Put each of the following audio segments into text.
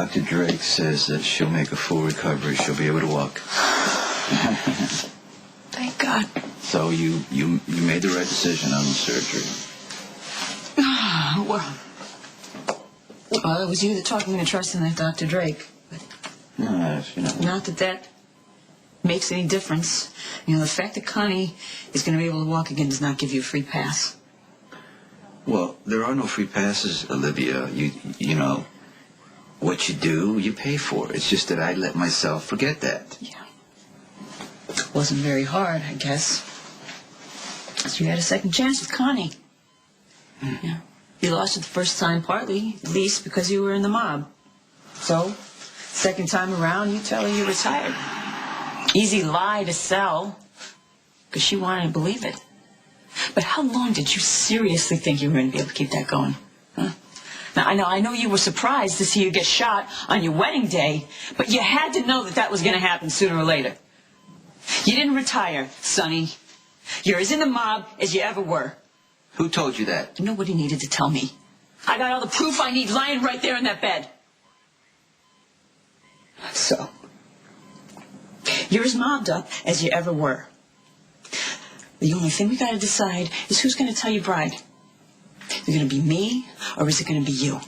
Dr. Drake says that she'll make a full recovery. She'll be able to walk. Thank God. So you made the right decision on the surgery. Well, it was you that talked me into trusting that Dr. Drake. But No, not that makes any difference. You know, the fact that Connie is going to be able to walk again does not give you a free pass. Well, there are no free passes, Olivia. You know, what you do, you pay for. It's just that I let myself forget that. Yeah. It wasn't very hard, I guess. So you had a second chance with Connie. Yeah. You lost it the first time, partly, at least, because you were in the mob. So, second time around, you tell her you're retired. Easy lie to sell, because she wanted to believe it. But how long did you seriously think you were going to be able to keep that going? Huh? Now, I know you were surprised to see you get shot on your wedding day, but you had to know that that was going to happen sooner or later. You didn't retire, Sonny. You're as in the mob as you ever were. Who told you that? Nobody needed to tell me. I got all the proof I need lying right there in that bed. So, you're as mobbed up as you ever were. The only thing we got to decide is who's going to tell your bride. Is it going to be me, or is it going to be you?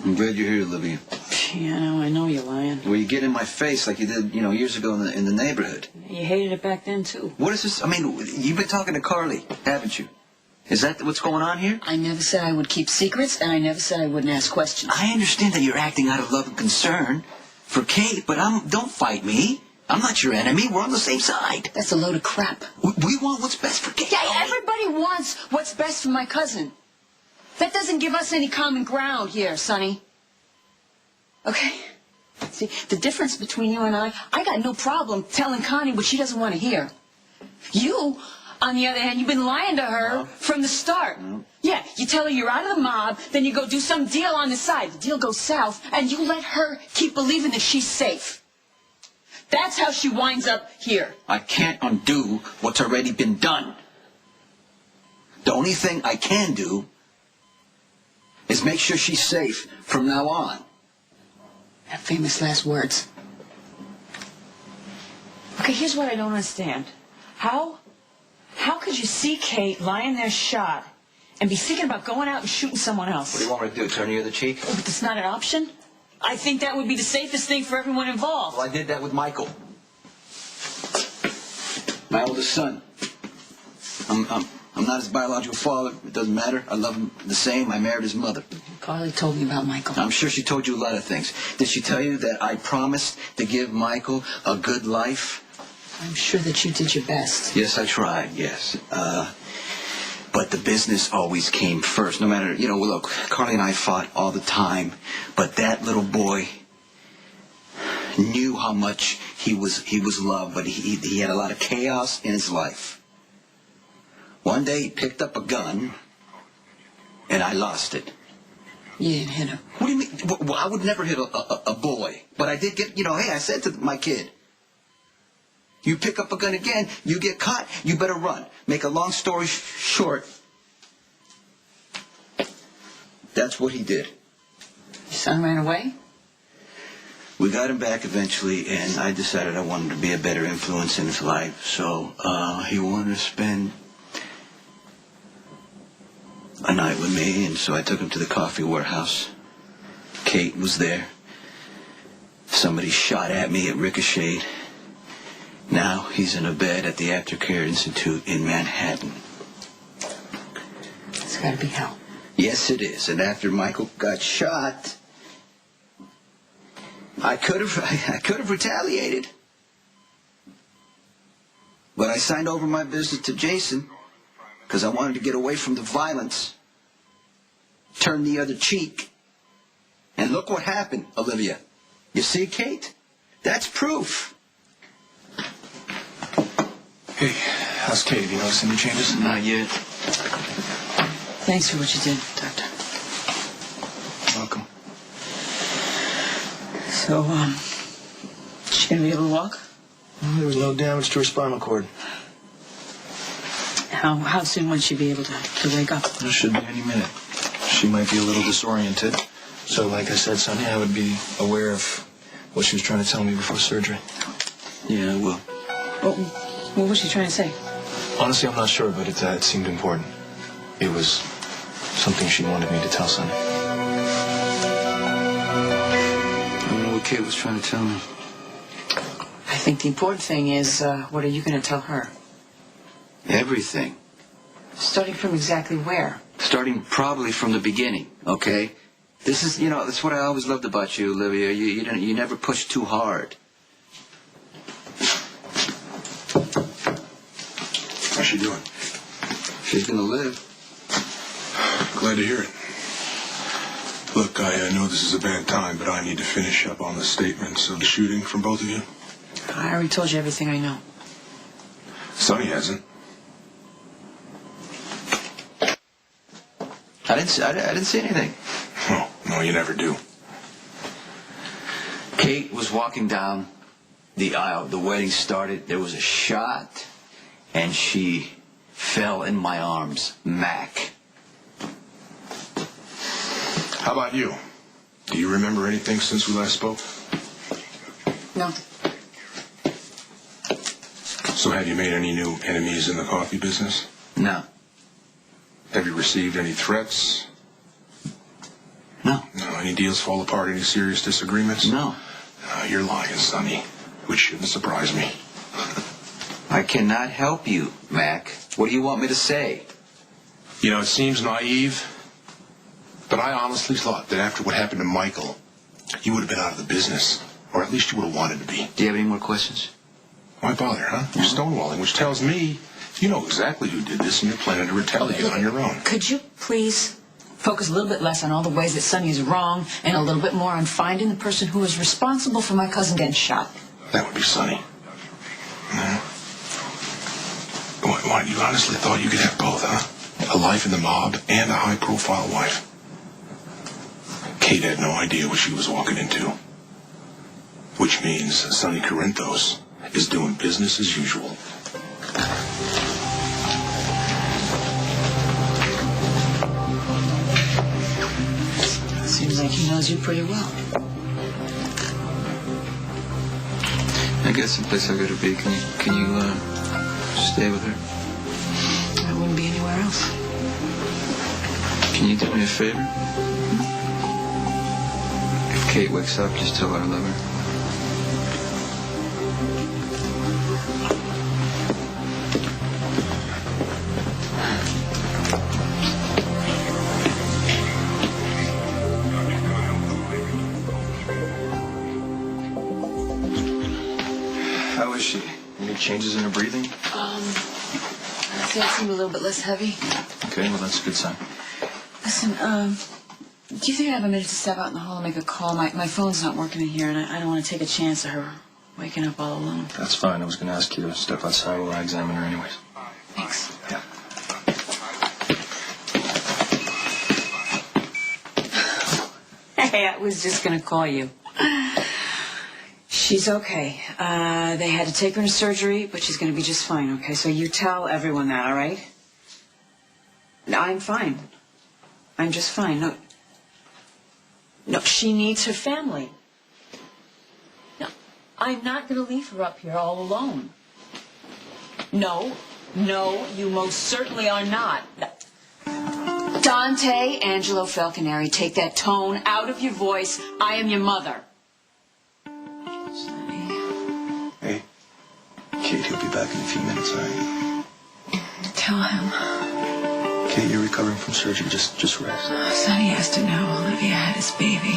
I'm glad you're here, Olivia. Yeah, I know you're lying. Well, you get in my face like you did, years ago in the neighborhood. You hated it back then, too. What is this? I mean, you've been talking to Carly, haven't you? Is that what's going on here? I never said I would keep secrets, and I never said I wouldn't ask questions. I understand that you're acting out of love and concern for Kate, but don't fight me. I'm not your enemy. We're on the same side. That's a load of crap. We want what's best for Kate. Yeah, everybody wants what's best for my cousin. That doesn't give us any common ground here, Sonny. Okay? See, the difference between you and I got no problem telling Connie what she doesn't want to hear. You, on the other hand, you've been lying to her from the start. No. Yeah, you tell her you're out of the mob, then you go do some deal on the side. The deal goes south, and you let her keep believing that she's safe. That's how she winds up here. I can't undo what's already been done. The only thing I can do is make sure she's safe from now on. That famous last words. Okay, here's what I don't understand. How could you see Kate lying there shot and be thinking about going out and shooting someone else? What do you want me to do, turn the other cheek? Oh, but that's not an option? I think that would be the safest thing for everyone involved. Well, I did that with Michael. My oldest son. I'm not his biological father. It doesn't matter. I love him the same. I married his mother. Carly told me about Michael. I'm sure she told you a lot of things. Did she tell you that I promised to give Michael a good life? I'm sure that you did your best. Yes, I tried, yes. But the business always came first. No matter, look, Carly and I fought all the time. But that little boy knew how much he was loved, but he had a lot of chaos in his life. One day he picked up a gun, and I lost it. You didn't hit him. What do you mean? Well, I would never hit a boy. But I did get, hey, I said to my kid, you pick up a gun again, you get caught, you better run. Make a long story short, that's what he did. Your son ran away? We got him back eventually, and I decided I wanted to be a better influence in his life. So he wanted to spend a night with me, and so I took him to the coffee warehouse. Kate was there. Somebody shot at me, it ricocheted. Now he's in a bed at the Aftercare Institute in Manhattan. It's gotta be hell. Yes, it is. And after Michael got shot, I could have retaliated. But I signed over my business to Jason because I wanted to get away from the violence. Turn the other cheek. And look what happened, Olivia. You see, Kate? That's proof. Hey, how's Kate? Have you noticed any changes? Not yet. Thanks for what you did, Doctor. Welcome. So, she gonna be able to walk? Well, there was no damage to her spinal cord. How soon would she be able to wake up? It should be any minute. She might be a little disoriented. So, like I said, Sonny, I would be aware of what she was trying to tell me before surgery. Yeah, well. What was she trying to say? Honestly, I'm not sure, but it seemed important. It was something she wanted me to tell Sonny. I don't know what Kate was trying to tell me. I think the important thing is, what are you going to tell her? Everything. Starting from exactly where? Starting probably from the beginning, okay? This is, that's what I always loved about you, Olivia. You never push too hard. How's she doing? She's gonna live. Glad to hear it. Look, I know this is a bad time, but I need to finish up on the statements of the shooting from both of you. I already told you everything I know. Sonny hasn't. I didn't see anything. Oh, no, you never do. Kate was walking down the aisle. The wedding started. There was a shot, and she fell in my arms. Mac. How about you? Do you remember anything since we last spoke? No. So have you made any new enemies in the coffee business? No. Have you received any threats? No. No. Any deals fall apart? Any serious disagreements? No. You're lying, Sonny, which shouldn't surprise me. I cannot help you, Mac. What do you want me to say? You know, it seems naive, but I honestly thought that after what happened to Michael, you would have been out of the business, or at least you would have wanted to be. Do you have any more questions? Why bother, huh? You're stonewalling, which tells me you know exactly who did this and you're planning to retaliate on your own. Could you please focus a little bit less on all the ways that Sonny is wrong and a little bit more on finding the person who is responsible for my cousin getting shot? That would be Sonny. No? What, you honestly thought you could have both, huh? A life in the mob and a high-profile wife. Kate had no idea what she was walking into. Which means Sonny Corinthos is doing business as usual. Seems like he knows you pretty well. I guess someplace I gotta be. Can you stay with her? I wouldn't be anywhere else. Can you do me a favor? If Kate wakes up, just tell her I love her. How is she? Any changes in her breathing? I'd say it seemed a little bit less heavy. Okay, well, that's a good sign. Listen, do you think I have a minute to step out in the hall and make a call? My phone's not working in here, and I don't want to take a chance of her waking up all alone. That's fine. I was going to ask you to step outside while I examine her anyways. Thanks. Yeah. Hey, I was just going to call you. She's okay. They had to take her into surgery, but she's going to be just fine, okay? So you tell everyone that, all right? No, I'm fine. I'm just fine. No, she needs her family. No, I'm not going to leave her up here all alone. No, you most certainly are not. Dante, Angelo Falconeri, take that tone out of your voice. I am your mother. Hey, Kate, he'll be back in a few minutes, all right? Tell him. Kate, you're recovering from surgery. Just rest. Sonny has to know Olivia had his baby.